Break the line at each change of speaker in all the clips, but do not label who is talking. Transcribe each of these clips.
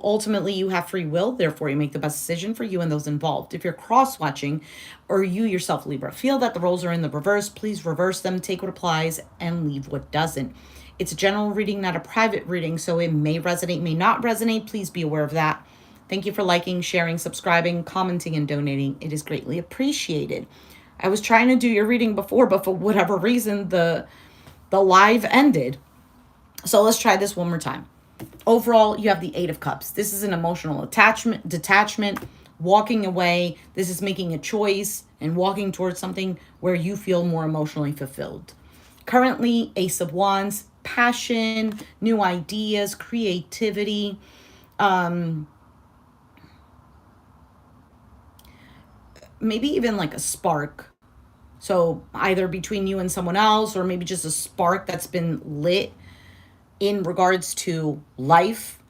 ultimately you have free will, therefore you make the best decision for you and those involved. If you're cross-watching, or you yourself, Libra, feel that the roles are in the reverse, please reverse them, take what applies, and leave what doesn't. It's a general reading, not a private reading, so it may resonate, may not resonate. Please be aware of that. Thank you for liking, sharing, subscribing, commenting, and donating. It is greatly appreciated. I was trying to do your reading before, but for whatever reason, the live ended. So let's try this one more time. Overall, you have the Eight of Cups. This is an emotional attachment, detachment, walking away. This is making a choice and walking towards something where you feel more emotionally fulfilled. Currently, Ace of Wands, passion, new ideas, creativity, maybe even like a spark. So either between you and someone else, or maybe just a spark that's been lit in regards to life.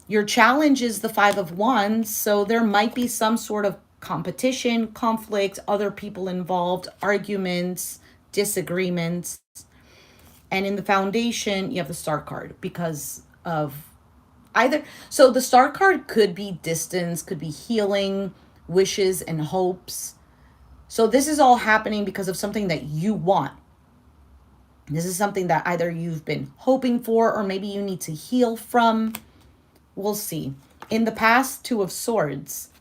Your challenge is the Five of Wands, so there might be some sort of competition, conflict, other people involved, arguments, disagreements. And in the foundation, you have the Star card because of either. So the Star card could be distance, could be healing, wishes, and hopes. So this is all happening because of something that you want. This is something that either you've been hoping for or maybe you need to heal from. We'll see. In the past, Two of Swords,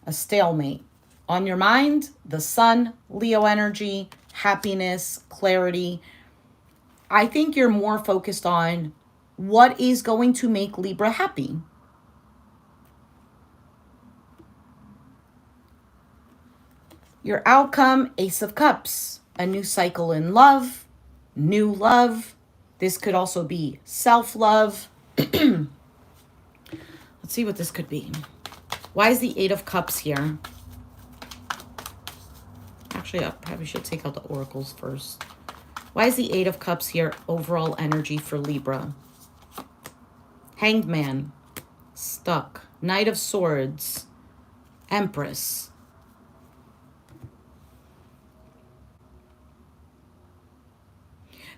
a stalemate. On your mind, the Sun, Leo energy, happiness, clarity. I think you're more focused on what is going to make Libra happy. Your outcome, Ace of Cups, a new cycle in love, new love. This could also be self-love. Let's see what this could be. Why is the Eight of Cups here? Actually, I probably should take out the oracles first. Why is the Eight of Cups here? Overall energy for Libra. Hanged Man. Stuck. Knight of Swords. Empress.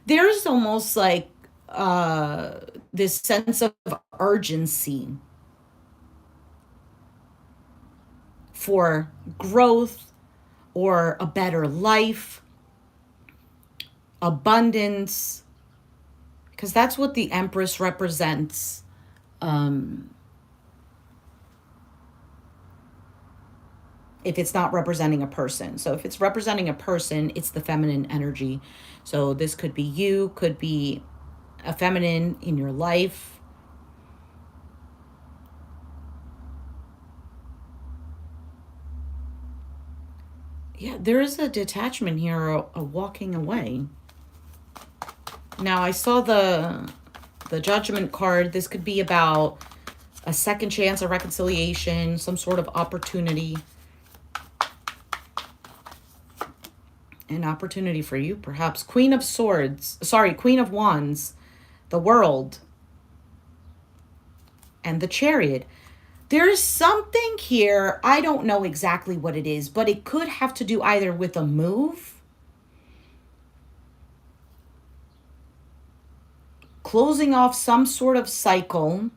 There's almost like this sense of urgency for growth or a better life, abundance, because that's what the Empress represents. If it's not representing a person. So if it's representing a person, it's the feminine energy. So this could be you, could be a feminine in your life. Yeah, there is a detachment here, a walking away. Now I saw the Judgment card. This could be about a second chance, a reconciliation, some sort of opportunity. An opportunity for you, perhaps. Queen of Swords. Sorry, Queen of Wands. The World. And the Chariot. There's something here. I don't know exactly what it is, but it could have to do either with a move, closing off some sort of cycle.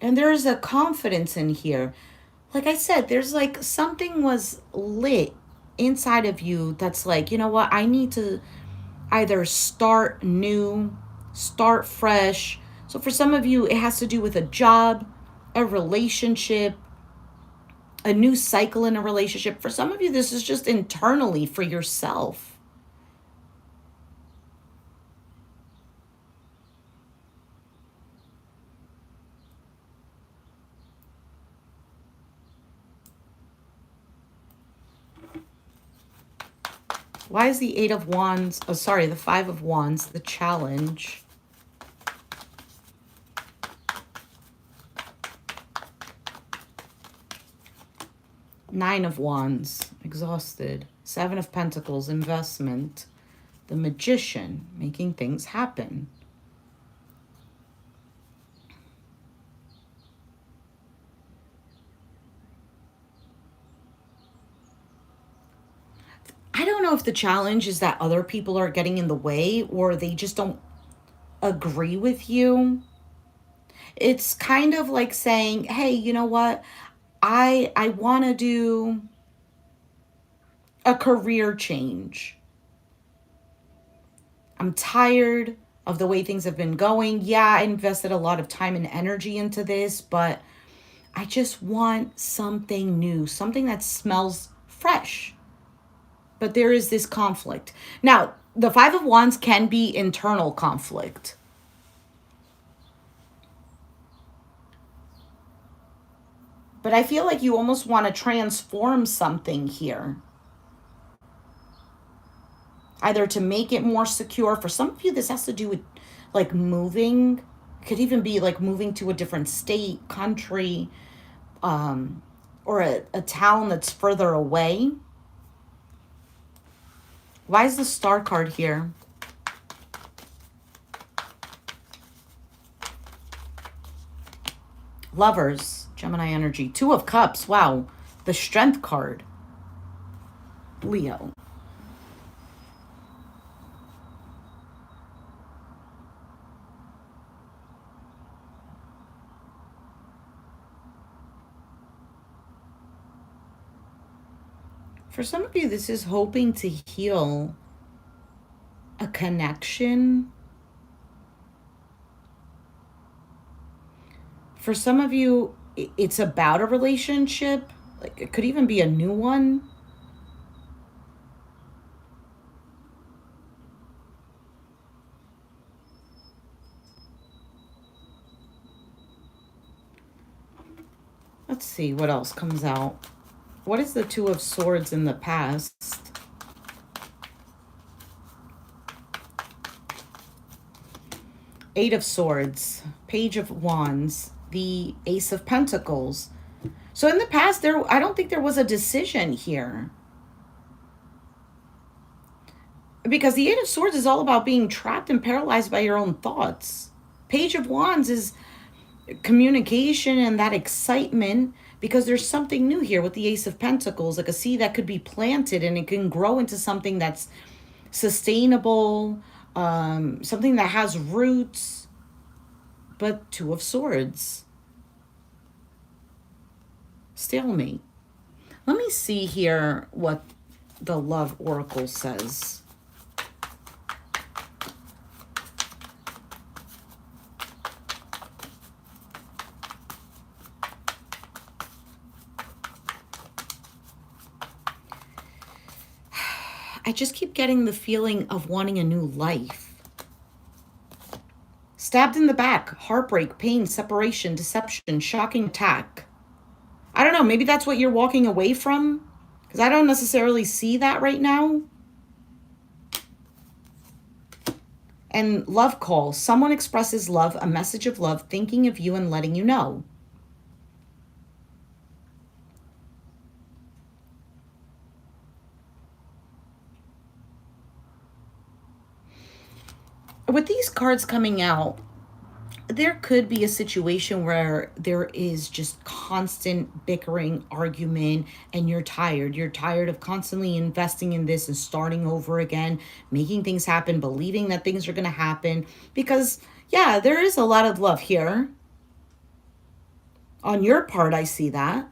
And there's a confidence in here. Like I said, there's like something was lit inside of you that's like, you know what, I need to either start new, start fresh. So for some of you, it has to do with a job, a relationship, a new cycle in a relationship. For some of you, this is just internally for yourself. Why is the Eight of Wands, oh, sorry, the Five of Wands, the challenge? Nine of Wands, exhausted. Seven of Pentacles, investment. The Magician, making things happen. I don't know if the challenge is that other people are getting in the way or they just don't agree with you. It's kind of like saying, hey, you know what? I want to do a career change. I'm tired of the way things have been going. Yeah, I invested a lot of time and energy into this, but I just want something new, something that smells fresh. But there is this conflict. Now, the Five of Wands can be internal conflict. But I feel like you almost want to transform something here, either to make it more secure. For some of you, this has to do with like moving. It could even be like moving to a different state, country, or a town that's further away. Why is the Star card here? Lovers, Gemini energy. Two of Cups. Wow. The Strength card. Leo. For some of you, this is hoping to heal a connection. For some of you, it's about a relationship. Like it could even be a new one. Let's see what else comes out. What is the Two of Swords in the past? Eight of Swords, Page of Wands, the Ace of Pentacles. So in the past, I don't think there was a decision here. Because the Eight of Swords is all about being trapped and paralyzed by your own thoughts. Page of Wands is communication and that excitement, because there's something new here with the Ace of Pentacles, like a seed that could be planted and it can grow into something that's sustainable, something that has roots. But Two of Swords, stalemate. Let me see here what the Love Oracle says. I just keep getting the feeling of wanting a new life. Stabbed in the back, heartbreak, pain, separation, deception, shocking attack. I don't know, maybe that's what you're walking away from, because I don't necessarily see that right now. And love call. Someone expresses love, a message of love, thinking of you and letting you know. With these cards coming out, there could be a situation where there is just constant bickering, argument, and you're tired. You're tired of constantly investing in this and starting over again, making things happen, believing that things are going to happen. Because, yeah, there is a lot of love here. On your part, I see that.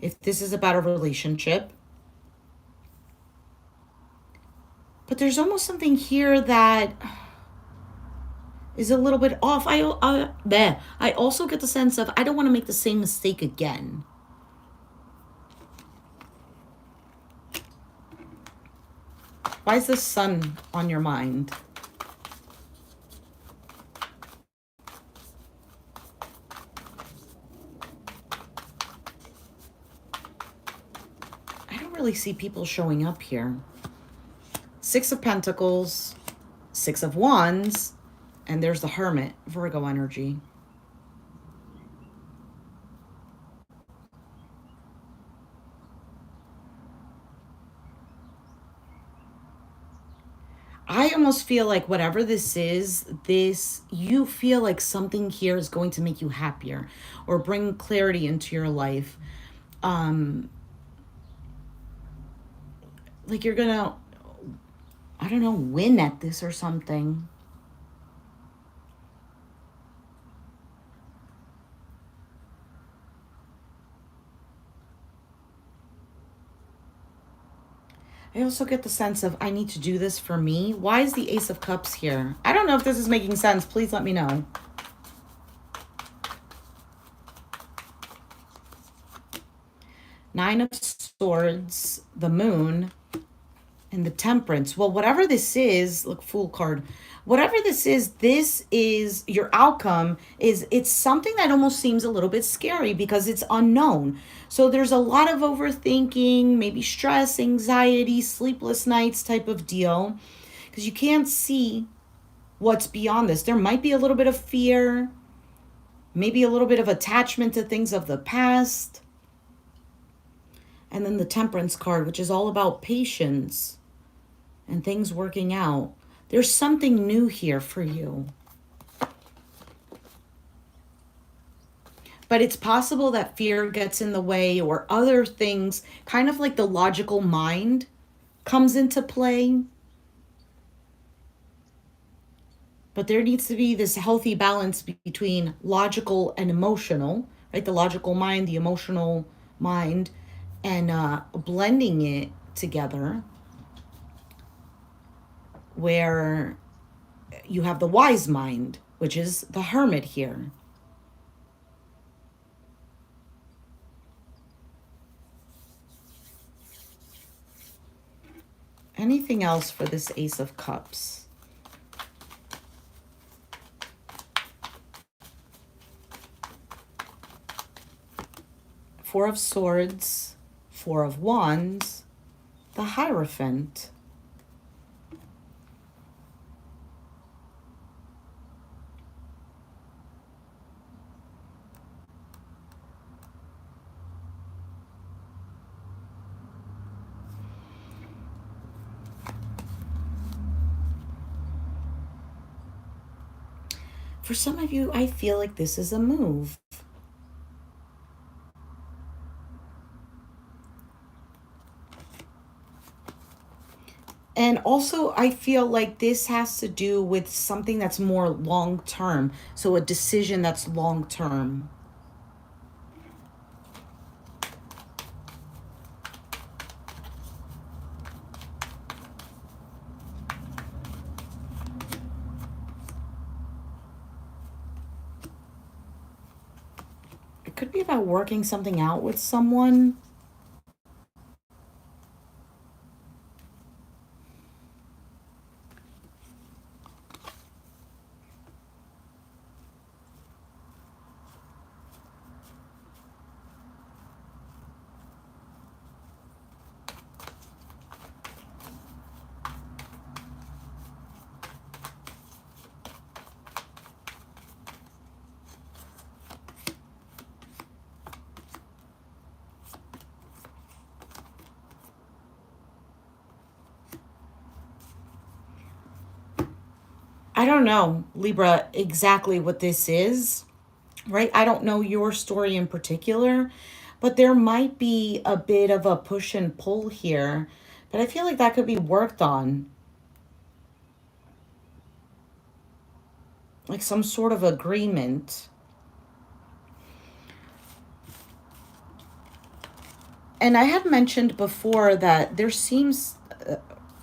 If this is about a relationship. But there's almost something here that is a little bit off. I also get the sense of I don't want to make the same mistake again. Why is the Sun on your mind? I don't really see people showing up here. Six of Pentacles, Six of Wands, and there's the Hermit, Virgo energy. I almost feel like whatever this is, you feel like something here is going to make you happier or bring clarity into your life. Like you're gonna, I don't know, win at this or something. I also get the sense of I need to do this for me. Why is the Ace of Cups here? I don't know if this is making sense. Please let me know. Nine of Swords, the Moon, and the Temperance. Well, whatever this is, look, Fool card. Whatever this is your outcome. It's something that almost seems a little bit scary because it's unknown. So there's a lot of overthinking, maybe stress, anxiety, sleepless nights type of deal, because you can't see what's beyond this. There might be a little bit of fear, maybe a little bit of attachment to things of the past. And then the Temperance card, which is all about patience and things working out. There's something new here for you. But it's possible that fear gets in the way or other things, kind of like the logical mind comes into play. But there needs to be this healthy balance between logical and emotional, right? The logical mind, the emotional mind, and blending it together where you have the wise mind, which is the Hermit here. Anything else for this Ace of Cups? Four of Swords, Four of Wands, the Hierophant. For some of you, I feel like this is a move. And also, I feel like this has to do with something that's more long term. So, a decision that's long term. It could be about working something out with someone. I don't know, Libra, exactly what this is, right? I don't know your story in particular, but there might be a bit of a push and pull here. But I feel like that could be worked on, like some sort of agreement. And I had mentioned before that there seems,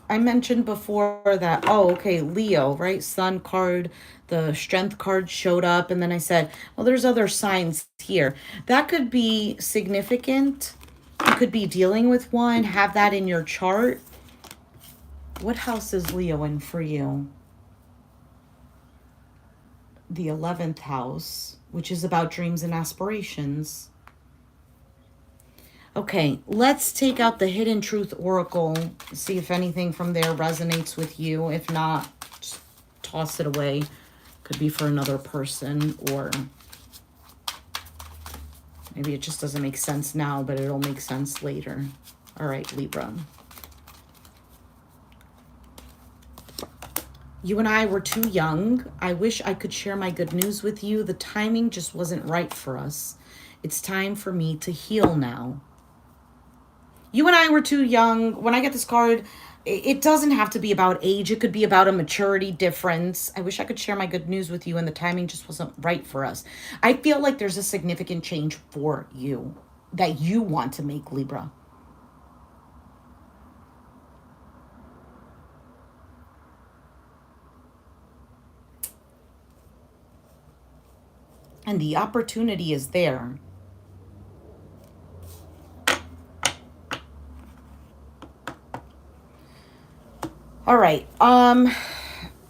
I mentioned before that, oh, okay, Leo, right? Sun card, the strength card showed up. And then I said, well, there's other signs here. That could be significant. You could be dealing with one, have that in your chart. What house is Leo in for you? The 11th house, which is about dreams and aspirations. Okay, let's take out the Hidden Truth Oracle, see if anything from there resonates with you. If not, just toss it away. Could be for another person, or maybe it just doesn't make sense now, but it'll make sense later. All right, Libra. You and I were too young. I wish I could share my good news with you. The timing just wasn't right for us. It's time for me to heal now. You and I were too young. When I get this card, it doesn't have to be about age. It could be about a maturity difference. I wish I could share my good news with you, and the timing just wasn't right for us. I feel like there's a significant change for you that you want to make, Libra. And the opportunity is there. All right. I'm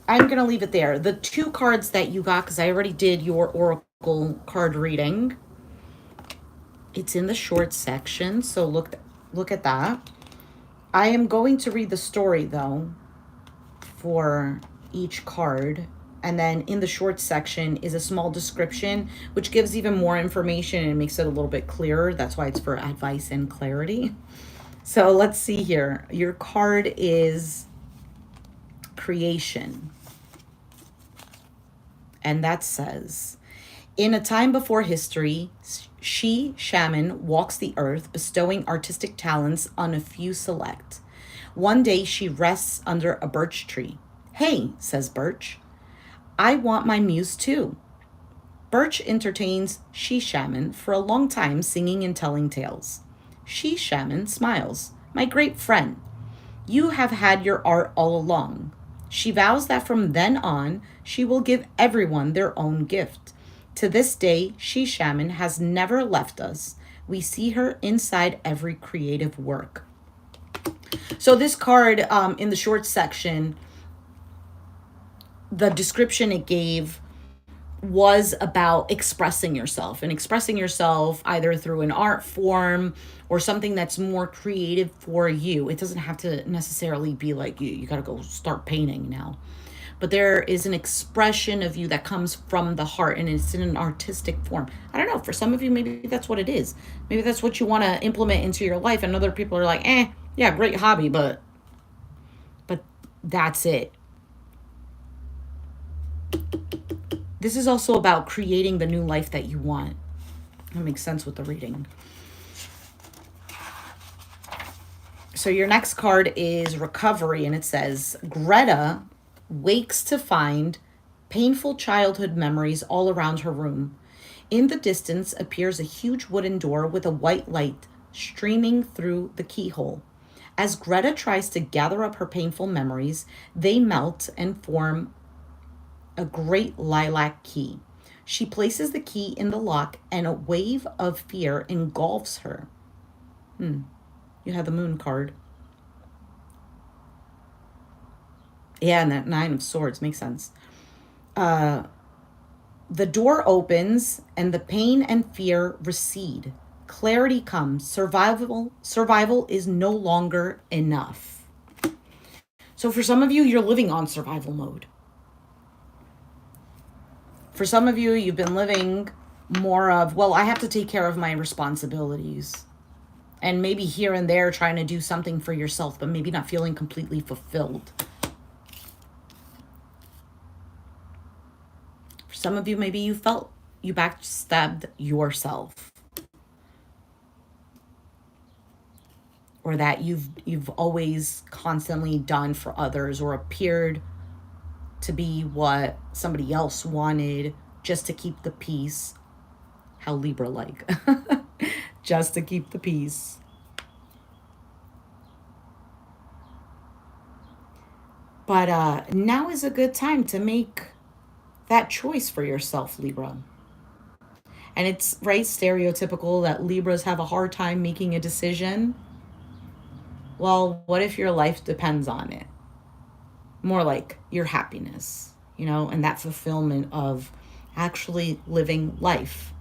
going to leave it there. The 2 cards that you got, because I already did your oracle card reading, it's in the short section, so look at that. I am going to read the story, though, for each card. And then in the short section is a small description, which gives even more information and makes it a little bit clearer. That's why it's for advice and clarity. So let's see here. Your card is creation. And that says, in a time before history, she, shaman, walks the earth, bestowing artistic talents on a few select. One day she rests under a birch tree. Hey, says Birch, I want my muse too. Birch entertains she shaman for a long time, singing and telling tales. She shaman smiles. My great friend, you have had your art all along. She vows that from then on, she will give everyone their own gift. To this day, she shaman has never left us. We see her inside every creative work. So this card, in the short section, the description it gave was about expressing yourself, and expressing yourself either through an art form or something that's more creative for you. It doesn't have to necessarily be like you got to go start painting now. But there is an expression of you that comes from the heart, and it's in an artistic form. I don't know. For some of you, maybe that's what it is. Maybe that's what you want to implement into your life. And other people are like, yeah, great hobby, but that's it. This is also about creating the new life that you want. That makes sense with the reading. So your next card is recovery, and it says, Greta wakes to find painful childhood memories all around her room. In the distance appears a huge wooden door with a white light streaming through the keyhole. As Greta tries to gather up her painful memories, they melt and form a great lilac key. She places the key in the lock, and a wave of fear engulfs her. You have the moon card. Yeah, and that 9 of swords makes sense. The door opens, and the pain and fear recede. Clarity comes. Survival is no longer enough. So for some of you, you're living on survival mode. For some of you, you've been living more of, well, I have to take care of my responsibilities. And maybe here and there trying to do something for yourself, but maybe not feeling completely fulfilled. For some of you, maybe you felt you backstabbed yourself. Or that you've always constantly done for others, or appeared to be what somebody else wanted just to keep the peace. How Libra like. Just to keep the peace. But now is a good time to make that choice for yourself, Libra. And it's right stereotypical that Libras have a hard time making a decision. Well, what if your life depends on it? More like your happiness, and that fulfillment of actually living life.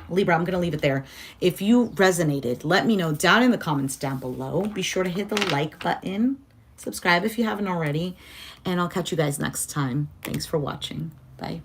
Libra, I'm going to leave it there. If you resonated, let me know down in the comments down below. Be sure to hit the like button. Subscribe if you haven't already. And I'll catch you guys next time. Thanks for watching. Bye.